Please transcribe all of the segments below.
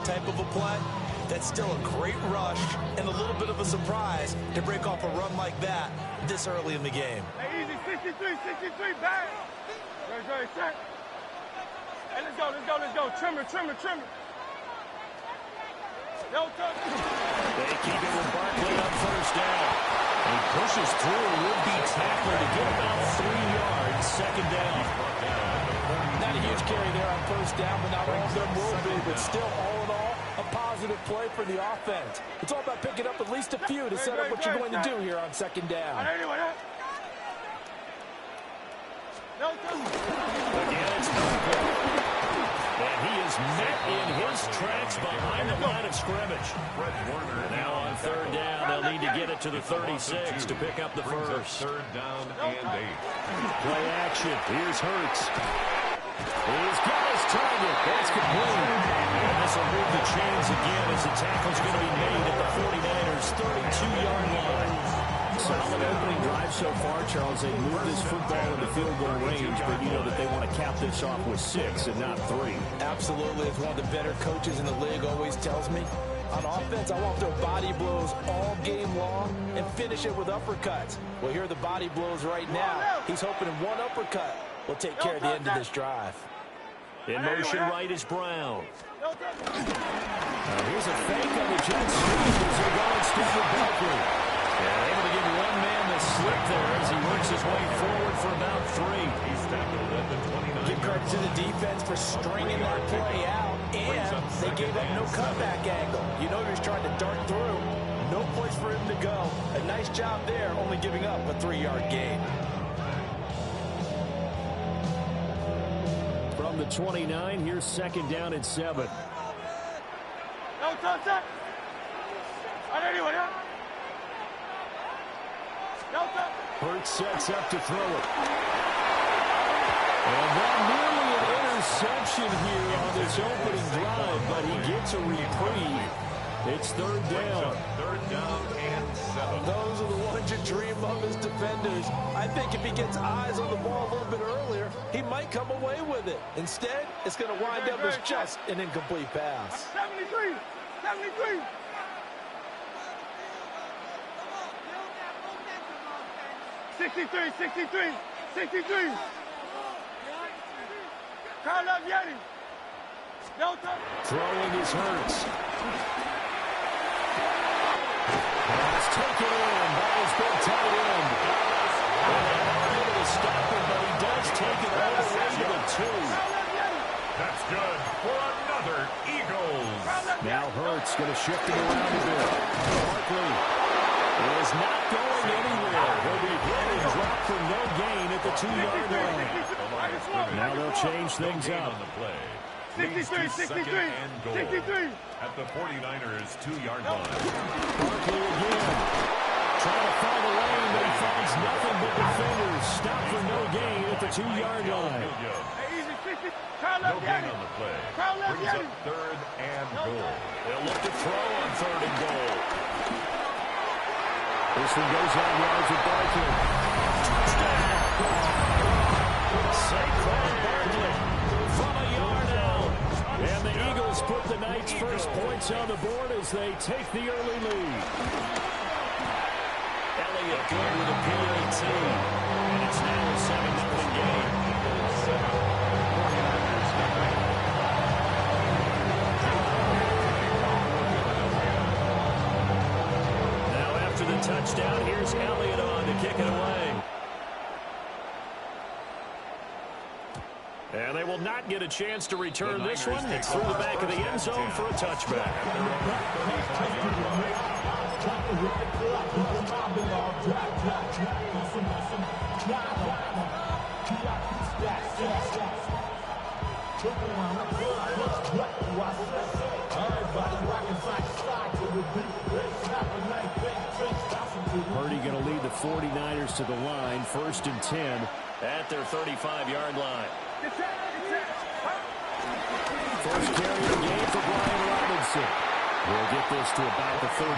that type of a play, that's still a great rush and a little bit of a surprise to break off a run like that this early in the game. Hey, easy, 63, back. Ready, set. Hey, let's go. Trimmer. No touch. They keep it with Barkley on first down. He pushes through a would-be tackler to get about 3 yards, second down. Not a huge carry there on first down, but not all of them will be. But still, all in all, a positive play for the offense. It's all about picking up at least a few to set up what you're going to do here on second down. Again, it's Barkley. And he is met in his tracks behind the line of scrimmage. Now on third down, they'll need to get it to the 36 to pick up the first. Third down and 8. Play action. Here's Hurts. He's got his target. That's complete. And this will move the chains again as the tackle's going to be made at the 49ers' 32-yard line. Solid opening drive so far, Charles. They moved this football into field goal range, but you know that they want to cap this off with 6 and not 3. Absolutely. As one of the better coaches in the league always tells me, on offense, I want to throw body blows all game long and finish it with uppercuts. Well, here are the body blows right now. He's hoping in one uppercut will take care of the end of this drive. In motion right is Brown. Here's a fake on the jet sweep as they're going stiff with Barkley. Yeah, able to give one man the slip there as he works his way forward for about 3. He's tackled at the 29. Give credit to the defense for stringing that play out, and they gave up no cutback angle. You know he was trying to dart through. No place for him to go. A nice job there, only giving up a 3-yard gain. From the 29, here's second down and 7. No touch that. Hurts sets up to throw it. And that nearly an interception here on this opening drive, but he gets a reprieve. It's third down. Third down and 7. Those are the ones you dream of as defenders. I think if he gets eyes on the ball a little bit earlier, he might come away with it. Instead, it's going to wind up as just an incomplete pass. 73. 63. Crowd up, Yeti. No touch. Throwing his Hurts. Pass taken in by his big tight end. Able to stop him, but he does take it all the way to the 2. That's good for another Eagles. Now Hurts going to shift it around a bit. Barkley is not going anywhere. He'll be hit and dropped for no gain at the 2-yard line. Now they'll change things up. 63. At the 49ers 2-yard line. Barkley again. Trying to find a lane, but he finds nothing but defenders. Stop for no gain at the 2-yard line. No gain on the play. Brings up third and goal. They'll look to throw on third and goal. This one goes on yards with Barkley. Touchdown. Saquon Barkley from a yard out. And the Eagles put the night's first points on the board as they take the early lead. Elliott good with a PAT. And it's now a 7-0 game. Touchdown. Here's Elliott on to kick it away. And they will not get a chance to return this one. It's through the back of the end zone for a touchback. Purdy going to lead the 49ers to the line, 1st and 10. At their 35-yard line. First carry of the game for Brian Robinson. We'll get this to about the 38.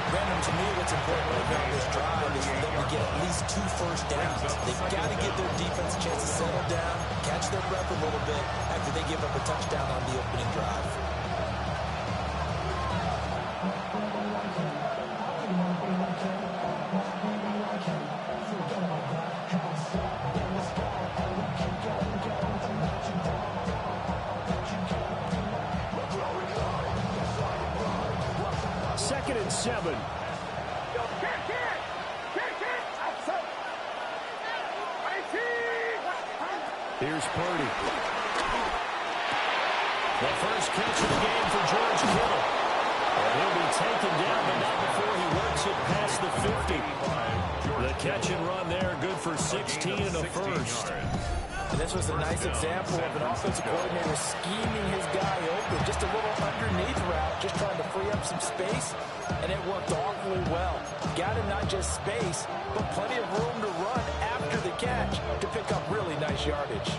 Brandon, to me, what's important right now in this drive is for them to get at least 2 first downs. They've got to give their defense a chance to settle down, catch their breath a little bit after they give up a touchdown on the opening drive. 2nd and 7. Here's Purdy. The first catch of the game for George Kittle. And he'll be taken down, but not before he works it past the 50. The catch and run there, good for 16 and a first. And this was a nice example of an offensive coordinator scheming his guy open. Just a little underneath route, just trying to free up some space, and it worked awfully well. Got him not just space, but plenty of room to run after the catch to pick up really nice yardage.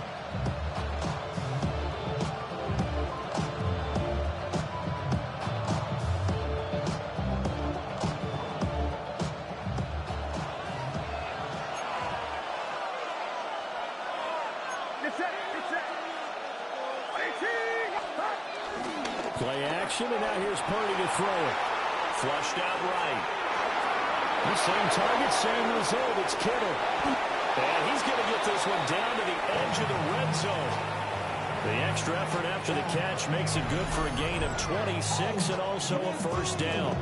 Play action, and now here's Purdy to throw it. Flushed out right. The same target, same result. It's Kittle. And he's going to get this one down to the edge of the red zone. The extra effort after the catch makes it good for a gain of 26 and also a first down.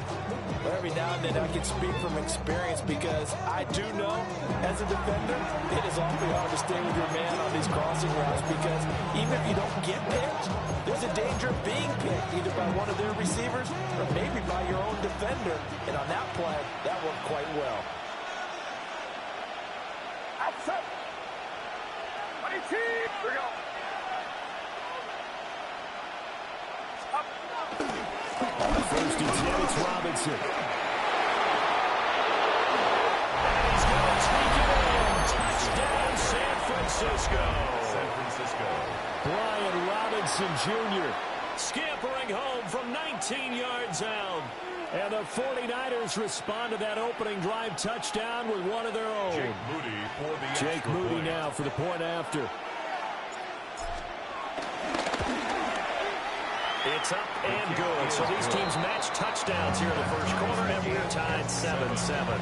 But every now and then I can speak from experience because I do know, as a defender, it is awfully hard to stay with your man on these crossing routes because even if you don't get picked, there's a danger of being picked either by one of their receivers or maybe by your own defender. And on that play, that worked quite well. Outside. 22. Here we go. First and 10, it's Robinson. He's going to take it in. Touchdown, San Francisco. San Francisco. Brian Robinson Jr. Scampering home from 19 yards out. And the 49ers respond to that opening drive touchdown with one of their own. Jake Moody for the Jake extra Moody point. now for the point after. It's up and good. So these teams match touchdowns here in the first quarter, and we're tied 7-7.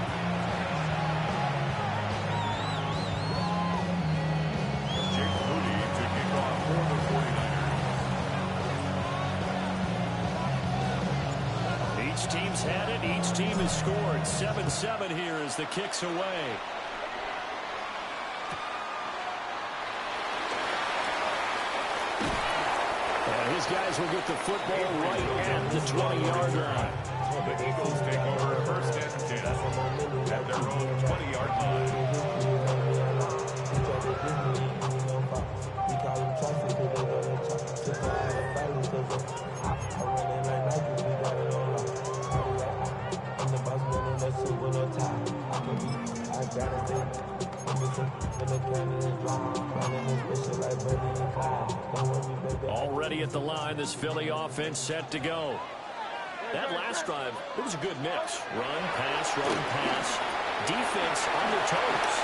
Jake Moody to kick off for the 49ers. Each team's had it. Each team has scored. 7-7 here as the kick's away. His guys will get the football right at the 20-yard line. The Eagles take over first and 10 at their own 20-yard line. Already at the line, this Philly offense set to go. That last drive, it was a good mix. Run, pass, defense on their toes.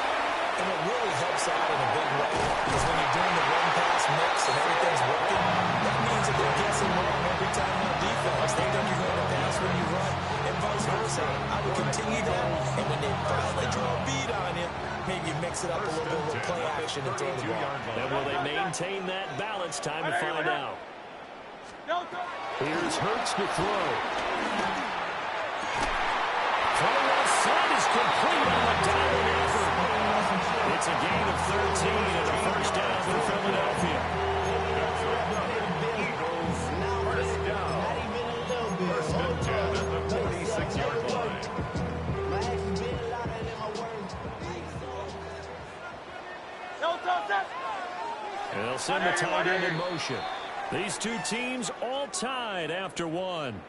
And it really helps out in a big way because when you're doing the run-pass mix and everything's working, that means that they're guessing wrong every time on defense. They think you're going to pass when you run and vice versa. I would continue that, and when they finally draw a beat on you, maybe you mix it up a little bit with play action and throw the ball. And will they maintain that balance? Time to find out. Here's Hurts to throw. Throw left side is complete on the diving effort. It's a gain of 13 and a first down for Philadelphia. First down. First and 10 at the 46-yard line. And they'll send the tight end in motion. These two teams all tied after one.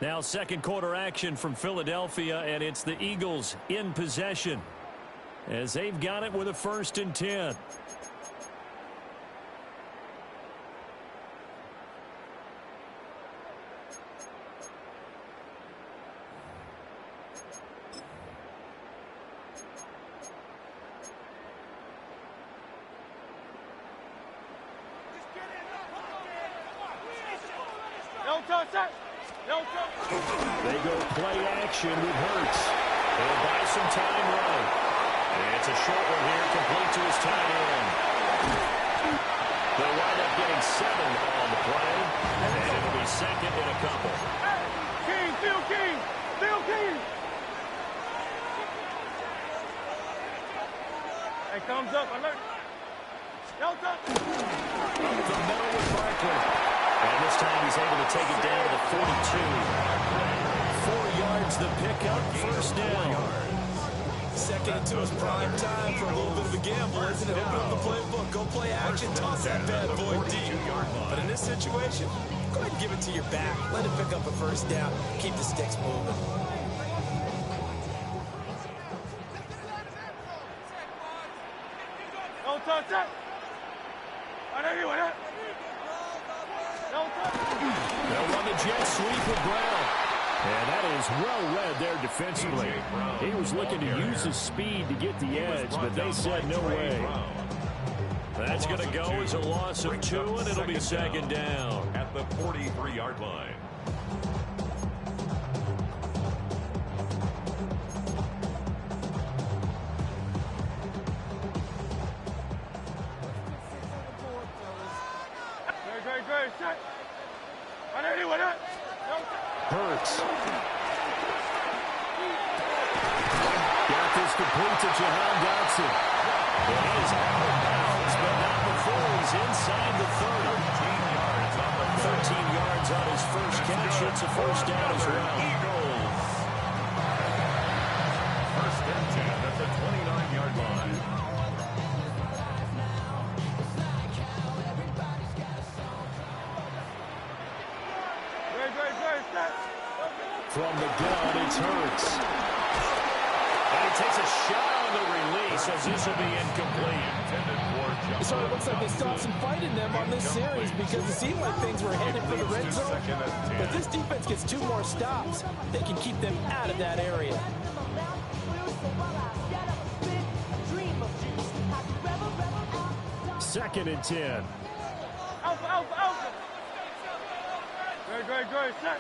Now second quarter action from Philadelphia, and it's the Eagles in possession as they've got it with a 1st and 10. They go play action with Hurts. They'll buy some time right. And it's a short one here, complete to his tight end. They'll wind up getting and 7 on the play. And it'll be second and a couple. King, Phil King, Phil King. Hey, thumbs up, alert. Thumbs up. Up the middle with Barkley. And this time he's able to take it down to the 42. 4 yards the pickup, first down. Second and 2 is prime time for a little bit of a gamble, isn't it? Open up the playbook, go play action, toss that bad boy deep. But in this situation, go ahead and give it to your back. Let it pick up a first down. Keep the sticks moving. Don't touch that. I know you want that. Don't touch it. They'll run the jet sweep with Brown. And that is well read there defensively. He was looking to use his speed to get the edge, but they said no way. That's going to go as a loss of 2, and it'll be second down. At the 43-yard line. Great, shot. I know you want that. Hurts. Got this complete to Jahan Dotson. And he is out of bounds, but not before he's inside the 30. 13 yards on his first catch. It's a first down as well. Eagles. First and 10 at the 29-yard line. From the gun, it's Hurts. And he takes a shot on the release as this will be incomplete. So it looks like they stopped some fight in them on this series because it seemed like things were headed for the red zone. But this defense gets 2 more stops. They can keep them out of that area. Second and 10. Alpha. Great, shot.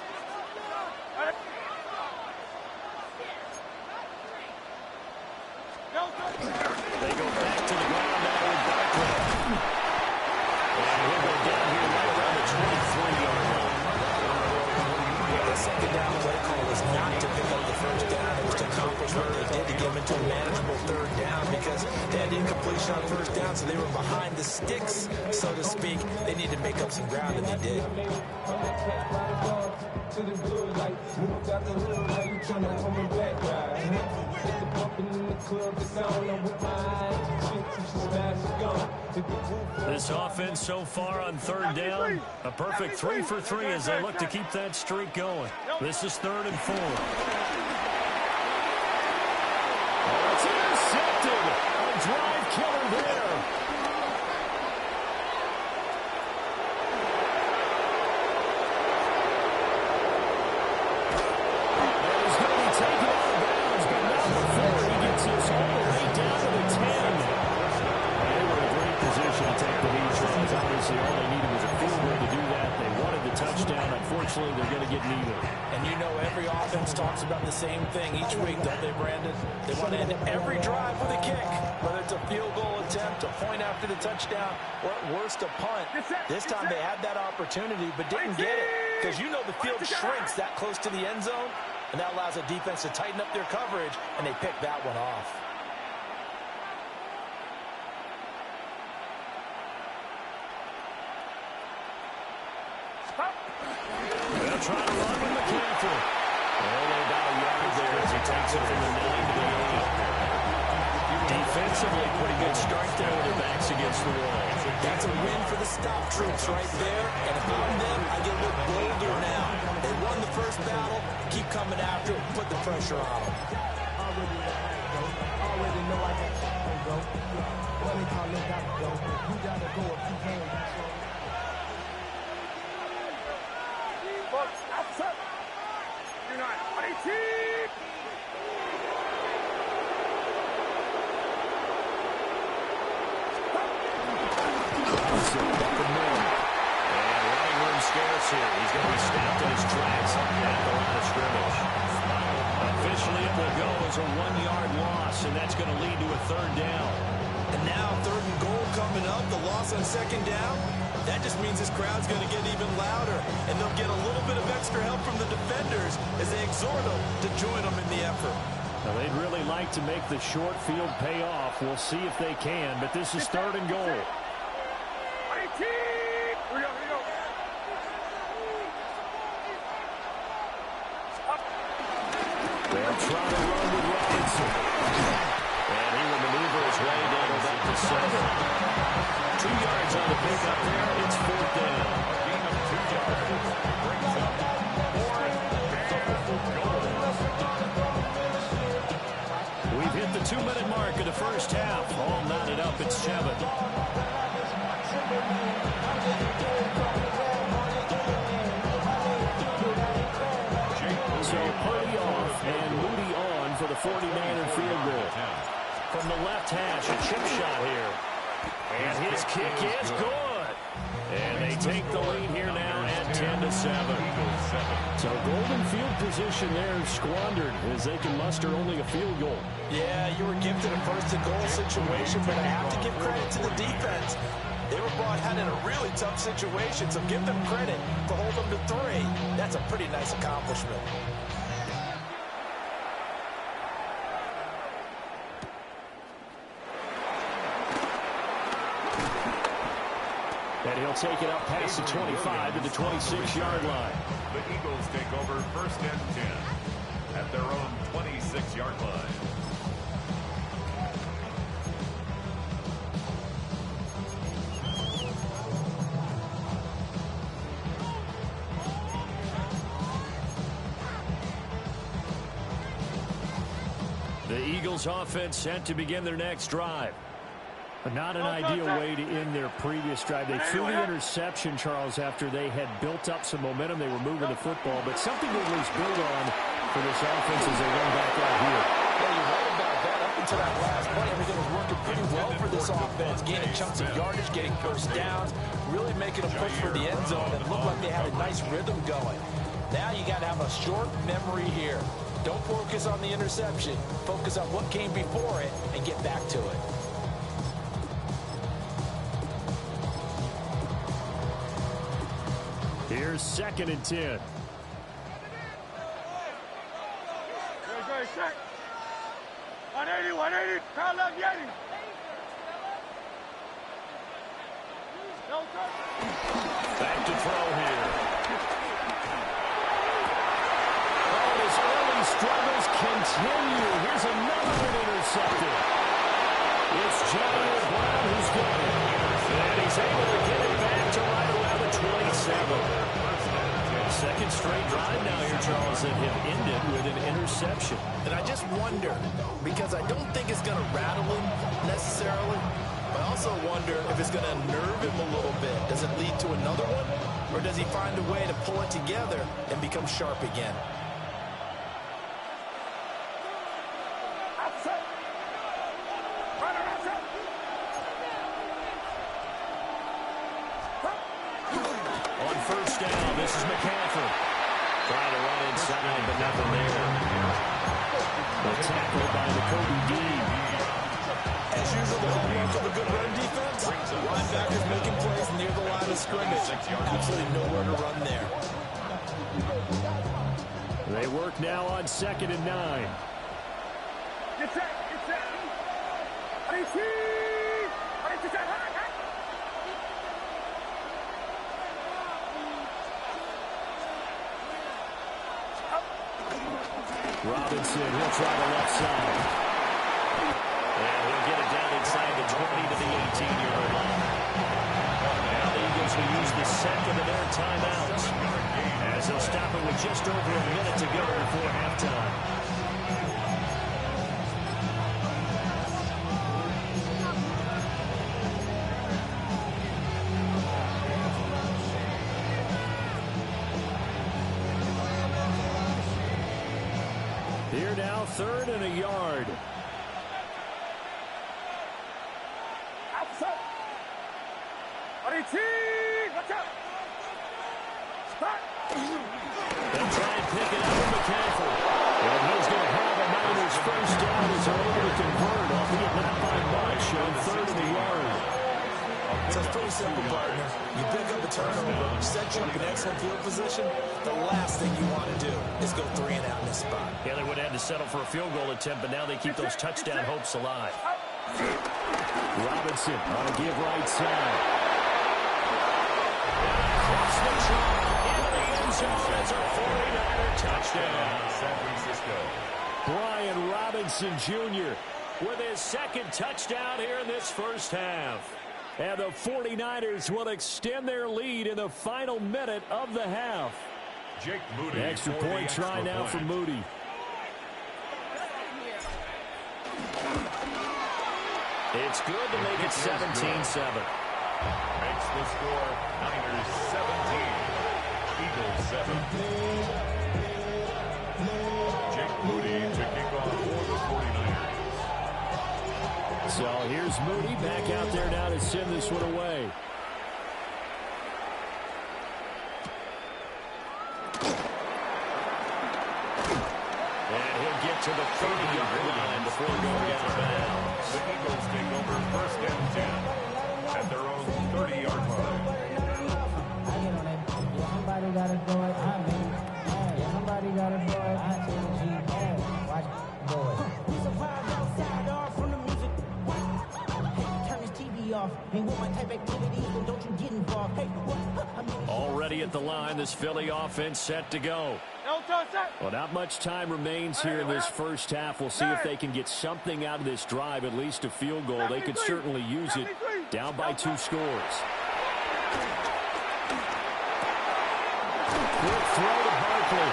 They go back to the ground now with Barkley. And he'll go down here right around the 23-yard line. The second down play call was not to pick up the first down. It was to accomplish what they did to get them into a manageable third down because they had incompletion on first down, so they were behind the sticks, so to speak. They needed to make up some ground, and they did. To the good light, moved out the hood, now you tryna come back ride. Get the bumping in the club, the sound I'm with my eyes. She smash it gone. This offense so far on third down, a perfect 3 for 3 as they look to keep that streak going. This is 3rd and 4. Oh, it's intercepted. A drive killer there. Unfortunately, they're going to get neither. And you know every offense talks about the same thing each week, don't they, Brandon? They want to end every drive with a kick, whether it's a field goal attempt, a point after the touchdown, or at worst, a punt. This time they had that opportunity but didn't get it because you know the field shrinks that close to the end zone, and that allows the defense to tighten up their coverage, and they pick that one off. They'll try to run with McCaffrey. Only about a yard there as he takes it from the 9 to the 8. Defensively, pretty good start there with their backs against the wall. That's a win for the stop troops right there. And if I'm them, I get a little bolder now. They won the first battle. Keep coming after it. Put the pressure on them. Already know I got to go. What they call it, got to go. You got to go if you can. You're not 18. And running room scarce here. He's going to be snapped in his tracks at the line of scrimmage. Officially, it will go as a 1-yard loss, and that's going to lead to a 3rd down. And now 3rd and goal coming up. The loss on 2nd down. That just means this crowd's going to get even louder, and they'll get a little bit of extra help from the defenders as they exhort them to join them in the effort. Now, they'd really like to make the short field pay off. We'll see if they can, but this is 3rd and goal. They'll try to run with Robinson. And he will maneuver his way down back to 7. 2 yards on the pickup there. It's 4th down. Gain of 2 yards. Brings up 4th and goal. We've hit the 2-minute mark of the first half. All knotted up at 7. So Purdy off and Moody on for the 49er field goal. From the left hash, a chip shot here. And his kick is good. And they take the lead here now at 10-7. So golden field position there squandered as they can muster only a field goal. Yeah, you were gifted a 1st and goal situation, but I have to give credit to the defense. They were brought out in a really tough situation, so give them credit to hold them to 3. That's a pretty nice accomplishment. And he'll take it up past the 25 to the 26-yard line. The Eagles take over 1st and 10 at their own 26-yard line. The Eagles offense set to begin their next drive. But not an ideal way to end their previous drive. They threw the interception, Charles, after they had built up some momentum. They were moving the football, but something to at least build on for this offense as they run back out here. Yeah, you're right about that. Up until that last play, everything was working pretty well for this offense. Gaining chunks of yardage, getting first downs, really making a push for the end zone. It looked like they had a nice rhythm going. Now you got to have a short memory here. Don't focus on the interception. Focus on what came before it and get back to it. Here's 2nd and 10. Very set. 180, 180. Crowd left, Yeti. Back to throw here. Oh, his early struggles continue. Here's another one intercepted. It's Johnny Brown who's got it. And he's able to get it back to right around the 27. Second straight drive now here, Charles, that have ended with an interception. And I just wonder, because I don't think it's going to rattle him necessarily, but I also wonder if it's going to unnerve him a little bit. Does it lead to another one? Or does he find a way to pull it together and become sharp again? On first down, this is McCaffrey. Trying to run inside, but nothing there. The tackle by the Kobe Dean. As usual, the hallmark of a good run defense, linebackers making plays near the line of scrimmage. Absolutely nowhere to run there. They work now on 2nd and 9. Get set, get set. Robinson, he'll try the left side. And he'll get it down inside the 20 to the 18-yard line. Now the Eagles will use the second of their timeouts as they'll stop it with just over a minute to go before halftime. Here now, 3rd and a yard. Outside. Watch out. Stop. They'll try and pick it up with McCaffrey. And he's going to have a Niners first down as they're able to convert, albeit not by much, on 3rd and a yard. So it's pretty simple, partner. You pick up a turnover, set you up in excellent field position. The last thing you want to do is go 3 and out in this spot. Yeah, they would have had to settle for a field goal attempt, but now they keep those touchdown hopes alive. Robinson on a give right side. Across the track, into the end zone as a 49er touchdown. San Francisco. Brian Robinson Jr. with his second touchdown here in this first half. And the 49ers will extend their lead in the final minute of the half. Jake Moody. Extra point try now for Moody. It's good to make it 17-7. Makes the score Niners 17, Eagles 7. Jake Moody to kick off for the 49ers. So here's Moody back out there now to send this one away. And he'll get to the 30-yard line before going out of bounds. The Eagles take over 1st and 10 at their own 30-yard line. Somebody got to do it. Somebody got to do it. Watch do it. He's a vibe outside off from the music. Hey, turn his TV off. Ain't with my type activities, then don't you get involved. Hey, what? Already at the line, this Philly offense set to go. Well, not much time remains here in this first half. We'll see if they can get something out of this drive, at least a field goal. They could certainly use it. Down by 2 scores. Quick throw to Barkley.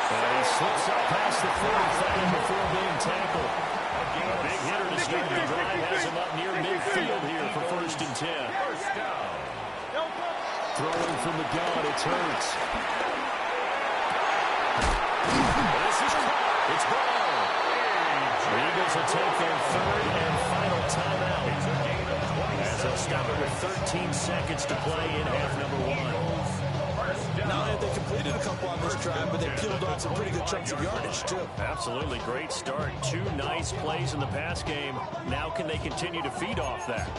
And he slips up past the 45 before being tackled. A big hitter to start the drive has him up near midfield here for 1st and 10. First down. Throwing from the gun, it's Hurts. This is caught. It's ball. The Eagles will take their 3rd and final timeout. As they'll stop it with 13 seconds to play in half number 1. Not only have they completed a couple on this drive, but they peeled off some pretty good chunks of yardage, too. Absolutely great start. 2 nice plays in the pass game. Now can they continue to feed off that?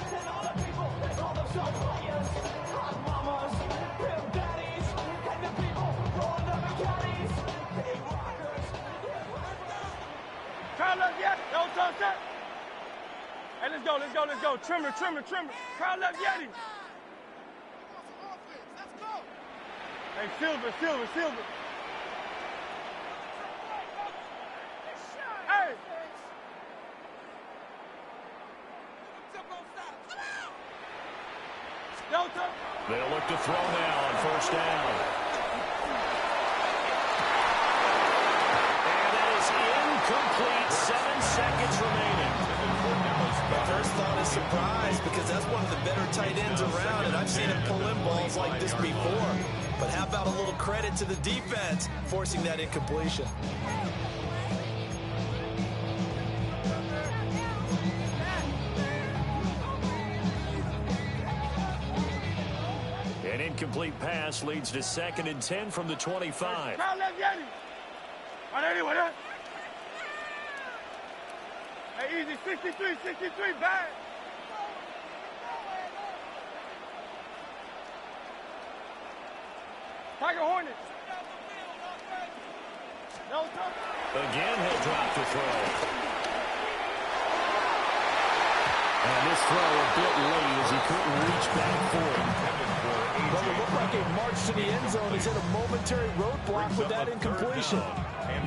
Hey, let's go, let's go, let's go. Trimmer, trimmer, trimmer. Crowd left Yeti. Hey, Silver, Silver, Silver. Hey. They'll look to throw now on 1st down. And that is incomplete. 7 seconds remaining. My first thought is surprise, because that's one of the better tight ends around, and I've seen him pull in balls like this before. But how about a little credit to the defense forcing that incompletion? An incomplete pass leads to 2nd and 10 from the 25. Crowd left Yeti. On anyway, that. Hey, easy. 63, 63, bad. Tiger Hornets. No, Again, he'll drop the throw. And this throw a bit late as he couldn't reach back for it. Well, it looked like a march to the end zone is in a momentary roadblock with that incompletion.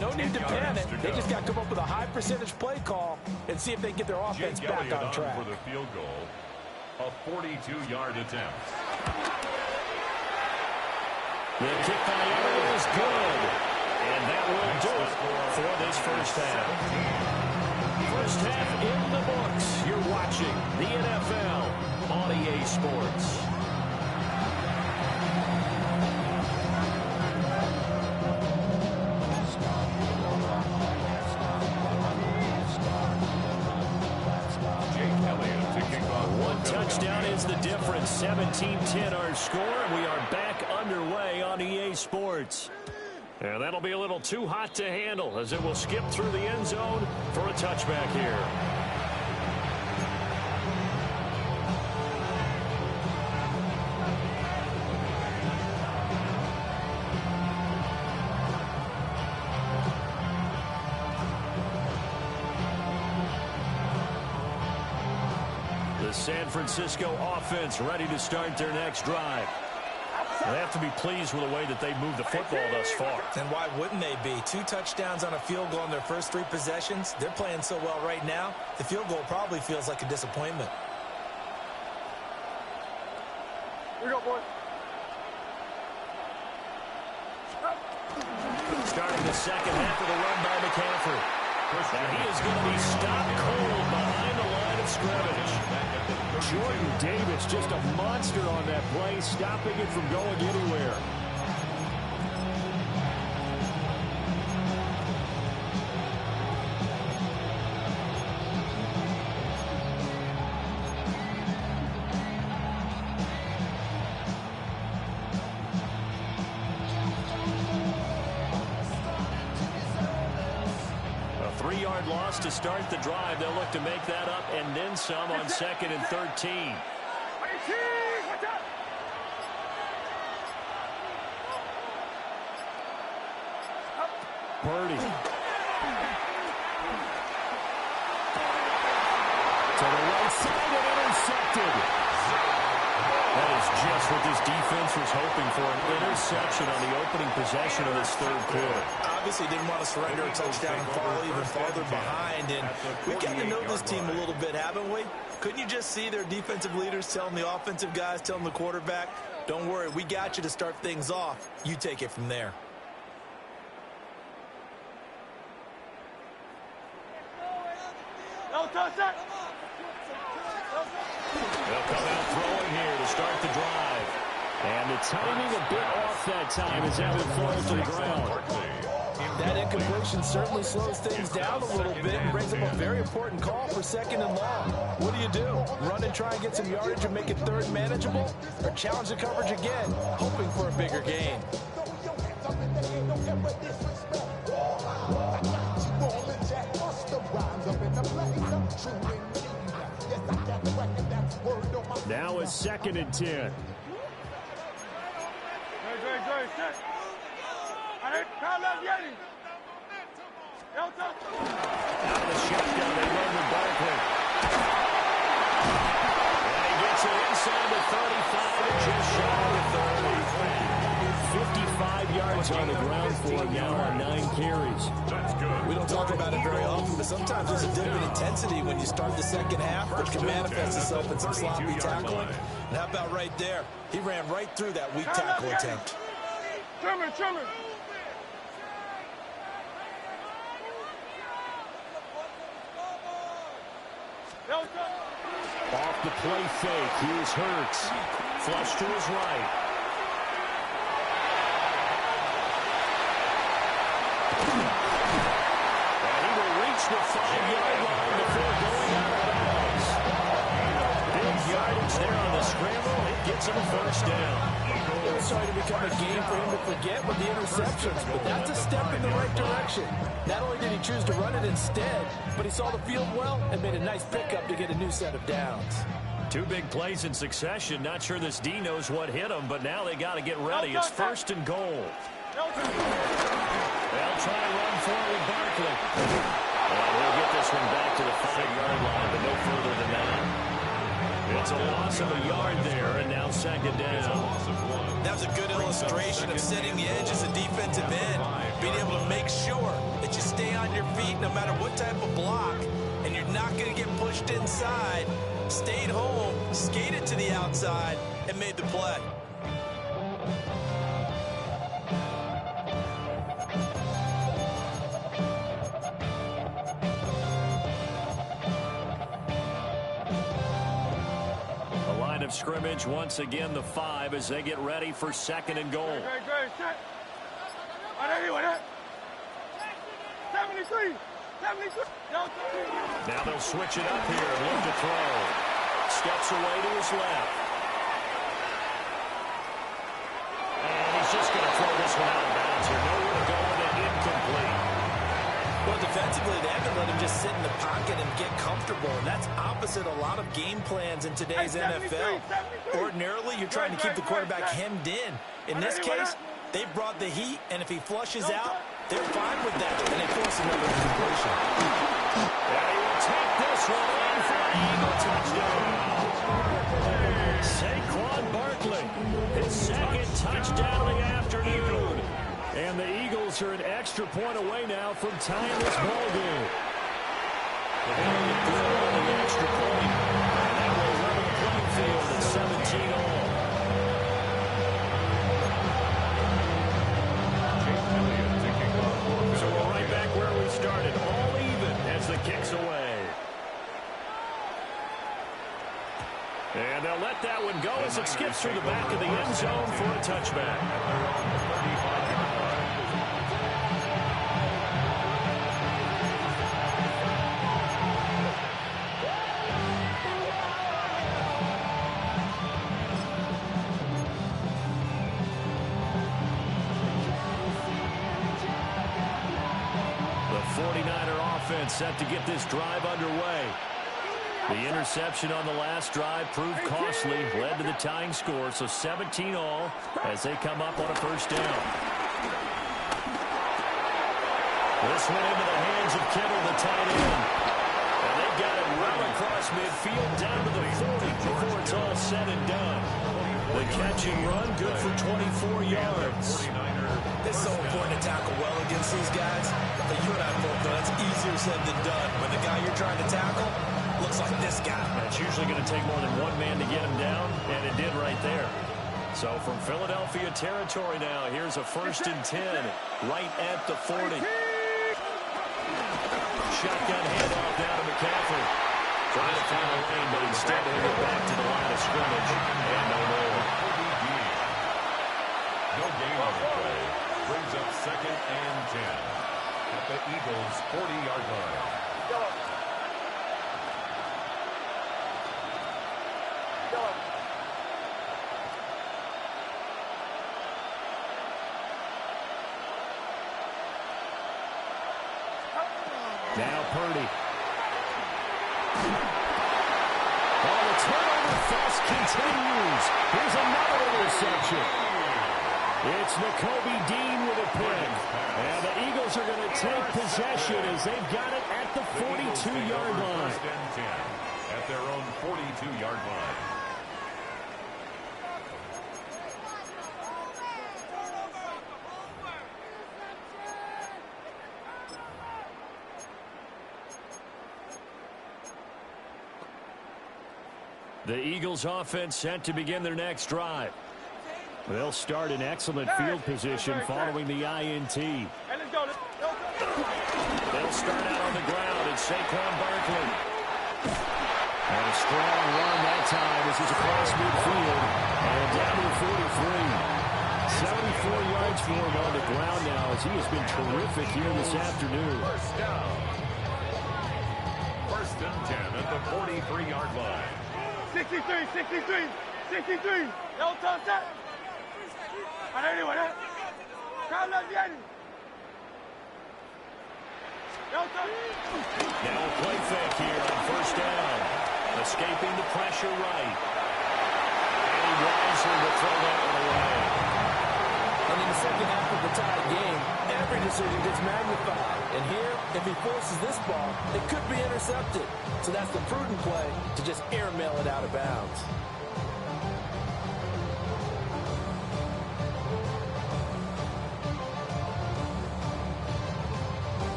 No need to panic. They just got to come up with a high percentage play call and see if they can get their offense back on track. For the field goal, a 42-yard attempt. The kick by Aaron is good. And that will do it for this first half. First half in the books. You're watching the NFL on EA Sports. One touchdown is the difference. 17-10 our score, and we are back underway on EA Sports. And that'll be a little too hot to handle as it will skip through the end zone for a touchback here. San Francisco offense ready to start their next drive. They have to be pleased with the way that they moved the football thus far. And why wouldn't they be? 2 touchdowns on a field goal in their first 3 possessions. They're playing so well right now, the field goal probably feels like a disappointment. Here we go, boys. Starting the second half of the run by McCaffrey. Now he is going to be stopped cold behind the line of scrimmage. Jordan Davis, just a monster on that play, stopping it from going anywhere. A 3-yard loss to start the drive. They'll look to make that up and then some on 2nd and 13. Purdy. To the right side and intercepted. That is just what this defense was hoping for, an interception on the opening possession of this third quarter. Obviously didn't want to surrender a touchdown and fall even farther behind. And we've gotten to know this team a little bit, haven't we? Couldn't you just see their defensive leaders telling the offensive guys, telling the quarterback, don't worry, we got you to start things off. You take it from there. No touch that. They'll come out throwing here to start the drive. And the timing a bit off that time as Allen falls to the ground. That incompletion certainly slows things down a little bit and brings up a very important call for 2nd and long. What do? Run and try and get some yardage and make it 3rd manageable? Or challenge the coverage again, hoping for a bigger gain? Now a 2nd and 10. Out of the shotgun, they run with Barkley. And he gets it inside the 35 and just shy of the 30. 55 yards on the ground for him now on 9 carries. That's good. We don't talk about it very often, but sometimes there's a dip in intensity when you start the second half, which can manifest itself in some sloppy tackling. And how about right there? He ran right through that weak tackle attempt. Trimmer. Off the play fake, here's Hurts. Flush to his right. And he will reach the 5-yard line before going out of bounds. Big yardage there on the scramble. It gets him a 1st down. It was starting to become a game for him to forget with the interceptions, but that's a step in the right direction. Not only did he choose to run it instead, but he saw the field well and made a nice pickup to get a new set of downs. 2 big plays in succession. Not sure this D knows what hit him, but now they got to get ready. It's 1st and goal. They'll try and run forward Barkley. And we'll get this one back to the 5-yard line, but no further than that. It's a loss of a yard there, and now 2nd down. That was a good illustration of setting the edge as a defensive end, being able to make sure that you stay on your feet no matter what type of block, and you're not going to get pushed inside. Stayed home, skated to the outside, and made the play. Of scrimmage once again the 5 as they get ready for 2nd and goal. 73. Now they'll switch it up here and look to throw. Steps away to his left. And he's just going to throw this one out of bounds here. Nowhere to go with it. Incomplete. Well, defensively, they haven't let him just sit in the pocket and get comfortable, and that's opposite a lot of game plans in today's NFL. Ordinarily, you're trying to keep the quarterback hemmed in. In this case, they've brought the heat, and if he flushes out, they're fine with that, and they force another incompletion. And he will take this one in for an Eagle touchdown. touchdown of the afternoon. And the Eagles are an extra point away now from tying this ball game. They're good on the extra point. And that will level the playing field at 17 all. So we're right back where we started, all even as the kick's away. And they'll let that one go as it skips through the back of the end zone for a touchback. The 49er offense set to get this drive underway. The interception on the last drive proved costly, led to the tying score, so 17 all as they come up on a first down. This went into the hands of Kittle, the tight end. And they got it right across midfield down to the 40 before it's all said and done. The catch and run, good for 24 yards. It's so important to tackle well against these guys. But you and I both know that's easier said than done. When the guy you're trying to tackle looks like this guy. It's usually going to take more than one man to get him down, and it did right there. So from Philadelphia territory now, here's a 1st and 10 right at the 40. Shotgun handoff down to McCaffrey. Trying to find a lane, but instead they get back to the line of scrimmage. And no more. No gain on the play. Brings up 2nd and 10 at the Eagles' 40-yard line. Now Purdy. Oh, the turnover fest continues. Here's another interception. It's Nakobe Dean with a pick. And the Eagles are going to take possession as they've got it at the 42-yard line. 1st and 10 at their own 42-yard line. The Eagles offense set to begin their next drive. They'll start in excellent field position following the INT. They'll start out on the ground at Saquon Barkley. And a strong run that time as he's across midfield and down to the 43. 74 yards for him on the ground now as he has been terrific here this afternoon. First down. 1st and 10 at the 43-yard line. 63, 63, 63. Don't touch that. Anyway, crowd left Yeti. Now a play fake here on 1st down. Escaping the pressure right. And Weiser will throw that one away. And in the second half of the tied game, every decision gets magnified. And here, if he forces this ball, it could be intercepted. So that's the prudent play to just airmail it out of bounds.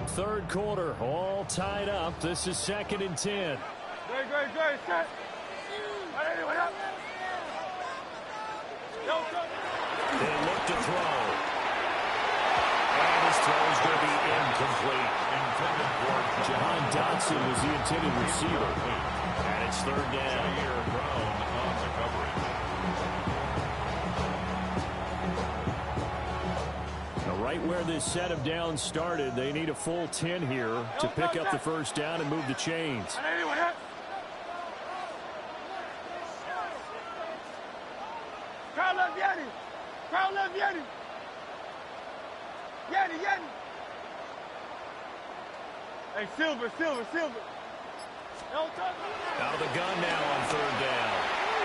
Third quarter, all tied up. This is 2nd and 10. Great, set. Anyway, up. They look to throw. And his throw is going to be incomplete. Jahan Dotson was the intended receiver. And it's 3rd down. Brown on the coverage. Now, right where this set of downs started, they need a full 10 here to pick up the 1st down and move the chains. Crowd left Yeti. Crowd left Yeti. Yeti. Hey, Silver. Out of the gun now on 3rd down.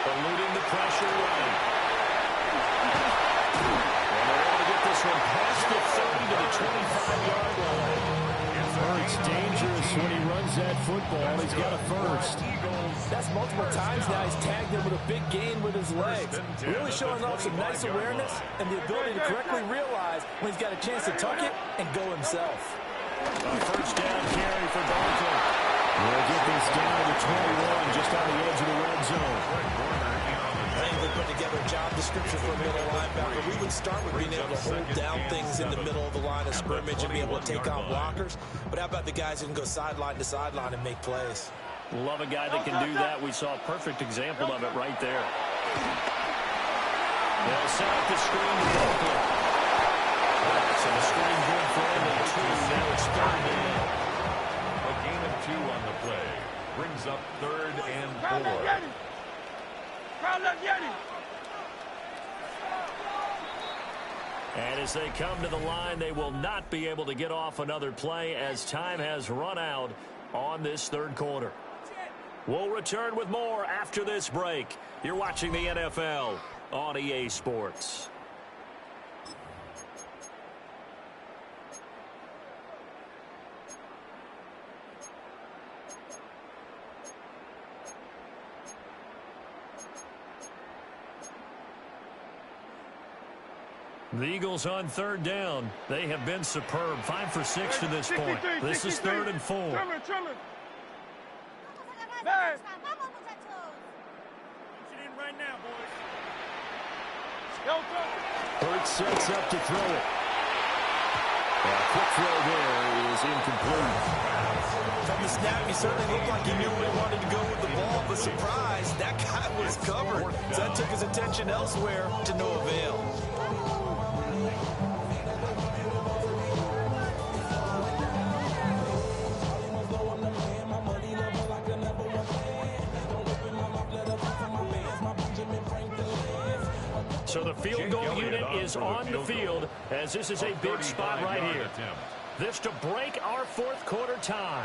Eluding the pressure right. And they're able to get this one past the 30 to the 25-yard line. It's dangerous when he runs that football. He's got a first. That's multiple times now he's tagged him with a big gain with his legs. Really showing off some nice awareness and the ability to correctly realize when he's got a chance to tuck it and go himself. A first down carry for Dalton. We'll get this down to the 21, just on the edge of the red zone. I think they put together a job description for a middle linebacker. We would start with being able to hold down things in the middle of the line of scrimmage and be able to take on blockers. But how about the guys who can go sideline to sideline and make plays? Love a guy that can do that. We saw a perfect example of it right there. They'll set up the screen to Dalton. So the screen good for only 2. Now it's 3rd down. A gain of 2 on the play. Brings up 3rd and 4. And as they come to the line, they will not be able to get off another play as time has run out on this 3rd quarter. We'll return with more after this break. You're watching the NFL on EA Sports. The Eagles on 3rd down. They have been superb. 5 for 6 to this point. This is 3rd and 4. Hurts sets up to throw it. A quick throw there is incomplete. From the snap, he certainly looked like he knew where he wanted to go with the ball, but surprise, that guy was covered. So that took his attention elsewhere to no avail. So the field goal unit is on the field as this is a big spot right here. This to break our 4th quarter tie.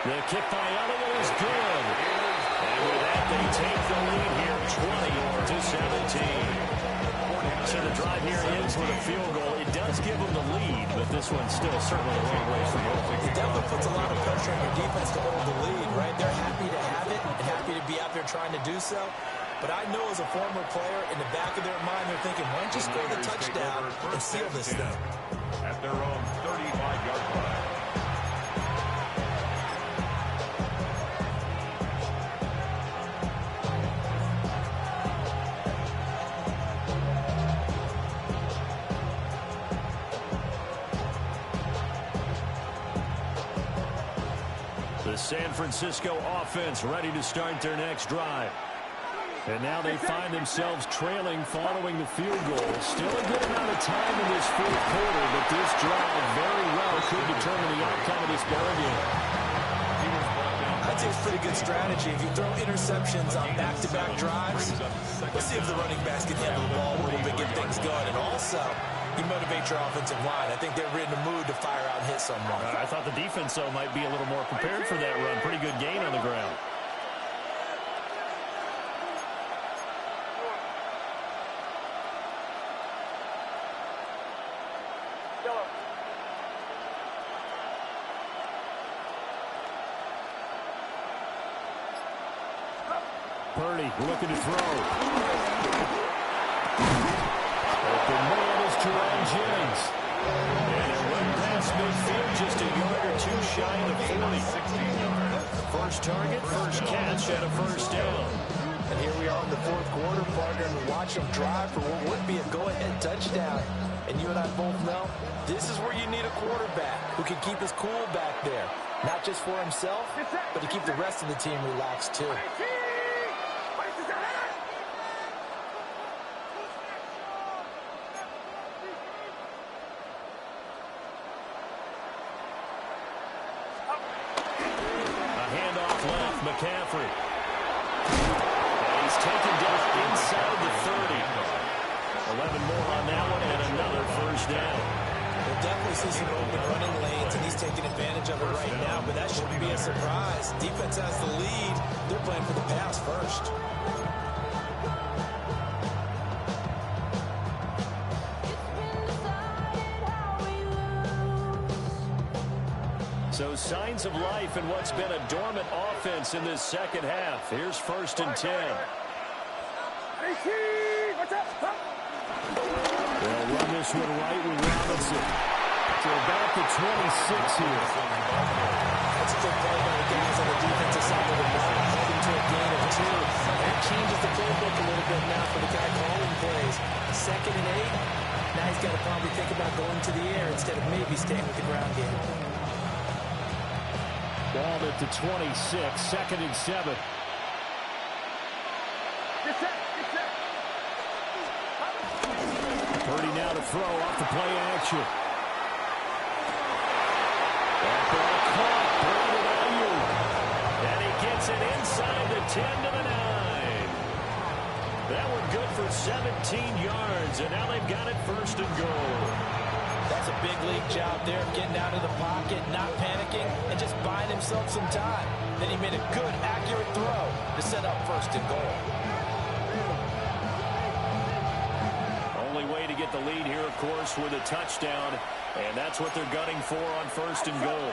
The kick by Elliott is good. And with that, they take the lead here 20-17. So the drive here ends with a field goal. It does give them the lead, but this one's still certainly a long way from over. It definitely puts a lot of pressure on your defense to hold the lead, right? They're happy to have it and happy to be out there trying to do so. But I know as a former player, in the back of their mind, they're thinking, why don't you score the touchdown and seal this thing? At their own 35-yard line. The San Francisco offense ready to start their next drive. And now they find themselves trailing following the field goal. Still a good amount of time in this 4th quarter, but this drive very well could determine the outcome of this ball game. I'd say it's pretty good strategy. If you throw interceptions on back-to-back drives, let's see if the running backs can handle the ball a little bit, get things going. And also, you motivate your offensive line. I think they're in the mood to fire out and hit someone. I thought the defense, though, might be a little more prepared for that run. Pretty good gain on the ground. Purdy looking to throw. Open man is Jerome Jennings. And a run past midfield just a yard or 2 shy of the 40. First target, first catch, and a first down. And here we are in the 4th quarter, partner, and watch them drive for what would be a go-ahead touchdown. And you and I both know this is where you need a quarterback who can keep his cool back there. Not just for himself, but to keep the rest of the team relaxed too. McCaffrey. And he's taken down inside the 30. 11 more on that one and another first down. We'll definitely see some open running lanes, and he's taking advantage of it right now, but that shouldn't be a surprise. Defense has the lead. They're playing for the pass first. So signs of life in what's been a dormant offense in this second half. Here's 1st and 10. They'll run this one right with Robinson. To about the 26 here. That's a good play by the guys on the defensive side of the ball, heading to a gain of 2. That changes the playbook a little bit now for the guy calling plays. 2nd and 8. Now he's got to probably think about going to the air instead of maybe staying with the ground game. Ball at the 26, 2nd and 7. Purdy now to throw off the play action. That ball caught. Brandon Ayuk. And he gets it inside the 10 to the 9. That one good for 17 yards, and now they've got it 1st and goal. That's a big league job there, getting out of the pocket, not panicking, and just buying himself some time. Then he made a good, accurate throw to set up 1st and goal. Only way to get the lead here, of course, with a touchdown, and that's what they're gunning for on 1st and goal.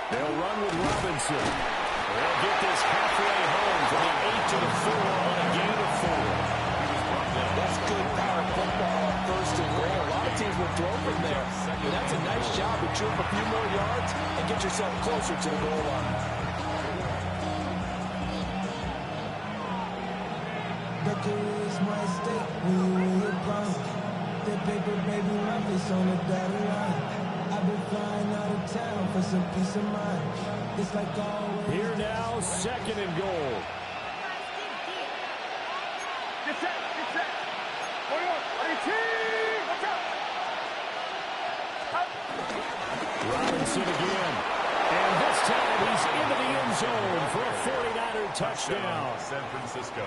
They'll run with Robinson. They'll get this halfway home from the 8 to the 4 on a gain of 4. That's good power football on 1st and goal. A lot of teams will throw from there. And that's a nice job to chew up a few more yards and get yourself closer to the goal line. Victory is my stake when you win. The paper, baby, my face on the dotted line. I've been flying out of town for some peace of mind. It's like always. Here now, 2nd and goal. Get set, get set. Hold on, 18, watch out. Robinson again. And this time he's into the end zone for a 49er touchdown. San Francisco.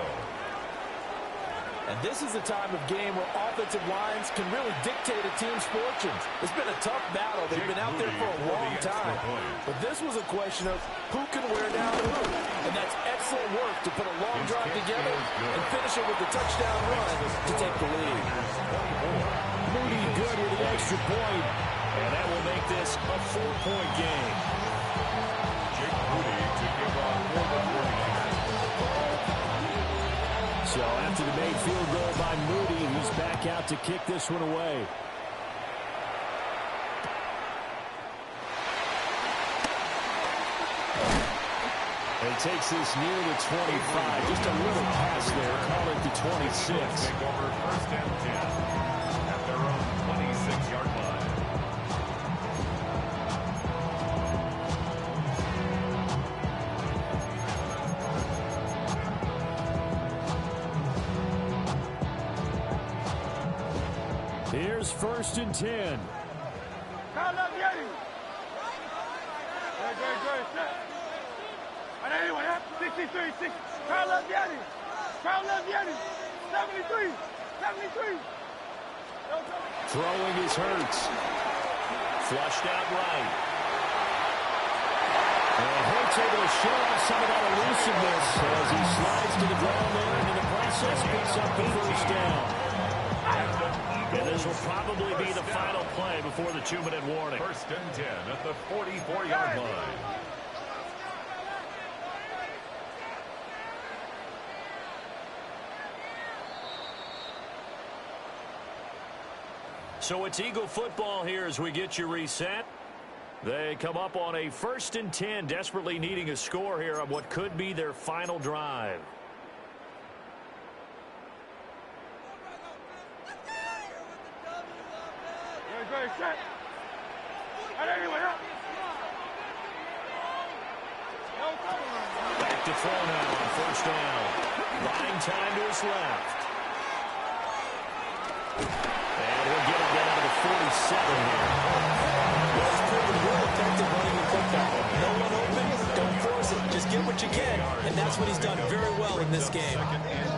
And this is a time of game where offensive lines can really dictate a team's fortunes. It's been a tough battle. They've been out there for a long time. But this was a question of who can wear down who. And that's excellent work to put a long drive together and finish it with a touchdown run to take the lead. Moody good with the extra point. And that will make this a 4-point game. Jake Moody to give up for the 49ers. So after the made field goal by Moody, he's back out to kick this one away. And he takes this near the 25. Just a little pass there. Call it the 26. Take over 1st and 10 at their own 26-yard line. Here's 1st and 10. Kyle left Yeti. Good, set. And anyway, 63, 6. Kyle left Yeti. Kyle left Yeti. 73, 73. Throwing is Hurts. Flushed out right. And Hurts able to show off some of that elusiveness as he slides to the ground there, and in the process picks up the 1st down. And this will probably be the final play before the 2-minute warning. 1st and 10 at the 44-yard line. So it's Eagle football here as we get you reset. They come up on a 1st and 10, desperately needing a score here on what could be their final drive. Good, set. And anyway, Back to throw now on 1st down. Buying time to his left. And he'll get it down to the 47 here. Well, it's proven real effective running the football. No one open, don't force it. Just get what you can. And that's what he's done very well in this game. 2nd and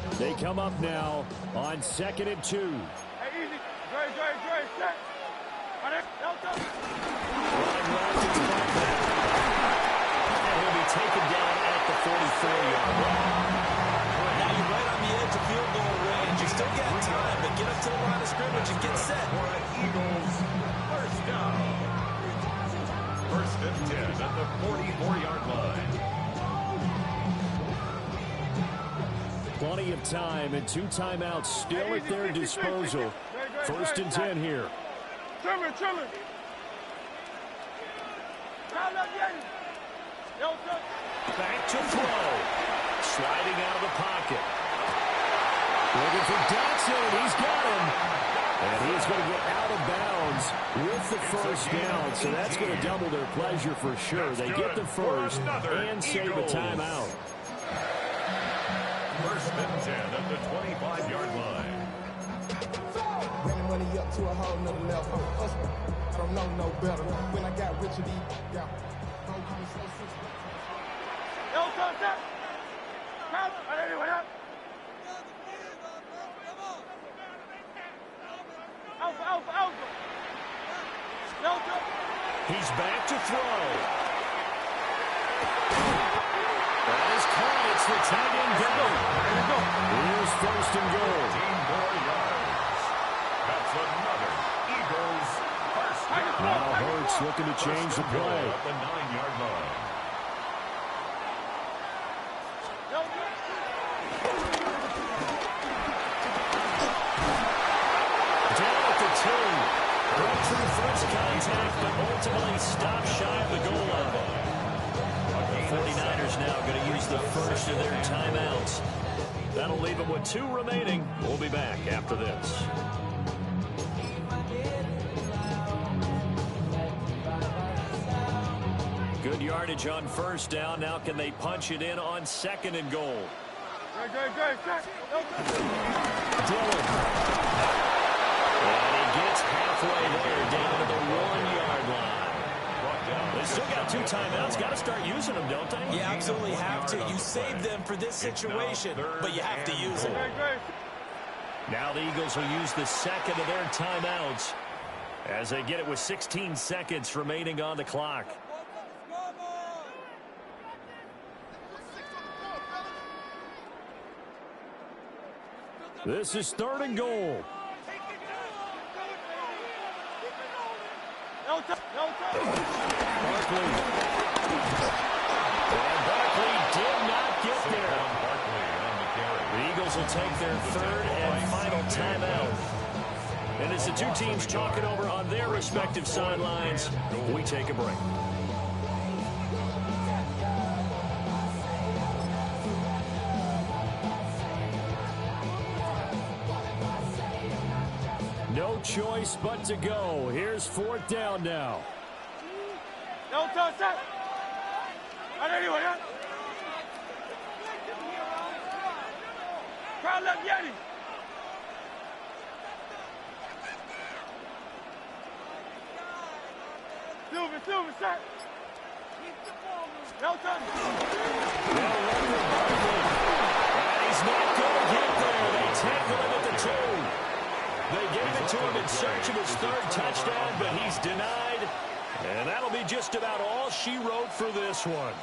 2. They come up now on 2nd and 2. Hey, easy. Great, set. distance back there. And he'll be taken down at the 44-yard line. Now you're right on the edge of field goal range. You still got time, but get up to the line of scrimmage and get set. For an Eagles first down. First and 10 at the 44-yard line. Plenty of time and 2 timeouts still at their disposal. First and 10 here. Trimmer. Back to throw. Sliding out of the pocket. Looking for Dotson. He's got him. And he's going to get out of bounds with the first down. So that's going to double their pleasure for sure. They get the first and save a timeout. First and 10 at the 25-yard line. Running money up to a whole nother level. I don't know no better. When I got rich of these, yeah. He's back to throw. That is caught. It's the tight end goal. Here's first and goal. 15 more yards. That's another Eagles first down. Now Hurts looking to change the play. At the 9-yard line. Down at the 2. Broke through first contact, but ultimately stopped shy of the goal line. The 49ers now going to use the first of their timeouts. That'll leave them with 2 remaining. We'll be back after this. Good yardage on first down. Now can they punch it in on second and goal? Dylan. And he gets halfway there, down to the 1-yard line. They still got 2 timeouts. Got to start using them, don't they? You absolutely have to. You save them for this situation, but you have to use them. Now the Eagles will use the second of their timeouts as they get it with 16 seconds remaining on the clock. This is third and goal. Barkley. And Barkley did not get there. The Eagles will take their third and final timeout. And as the 2 teams talk it over on their respective sidelines, we take a break. No choice but to go. Here's 4th down now. Crowd left Yeti. Silver, set. No touch. He's not going to get there. They tackle him at the 2. They gave it to him in search of his 3rd touchdown, but he's denied. And that'll be just about all she wrote for this one.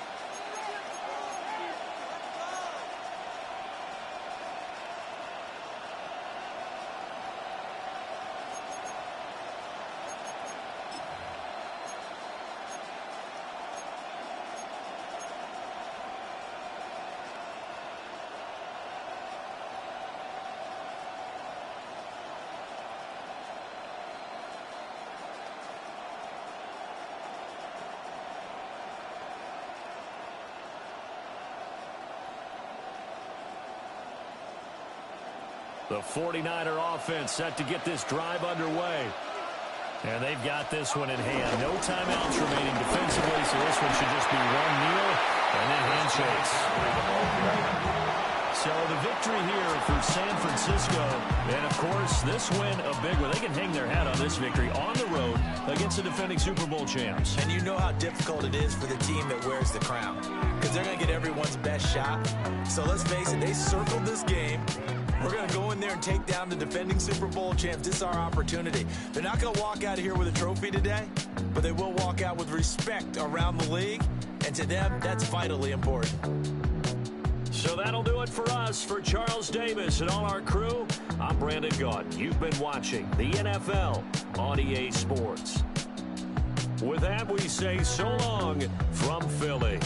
The 49er offense set to get this drive underway. And they've got this one in hand. No timeouts remaining defensively, so this one should just be one kneel and then handshakes. So the victory here for San Francisco. And, of course, this win a big one. They can hang their hat on this victory on the road against the defending Super Bowl champs. And you know how difficult it is for the team that wears the crown, because they're going to get everyone's best shot. So let's face it, they circled this game. We're going to go in there and take down the defending Super Bowl champs. This is our opportunity. They're not going to walk out of here with a trophy today, but they will walk out with respect around the league, and to them, that's vitally important. So that'll do it for us. For Charles Davis and all our crew, I'm Brandon Gaudin. You've been watching the NFL on EA Sports. With that, we say so long from Philly.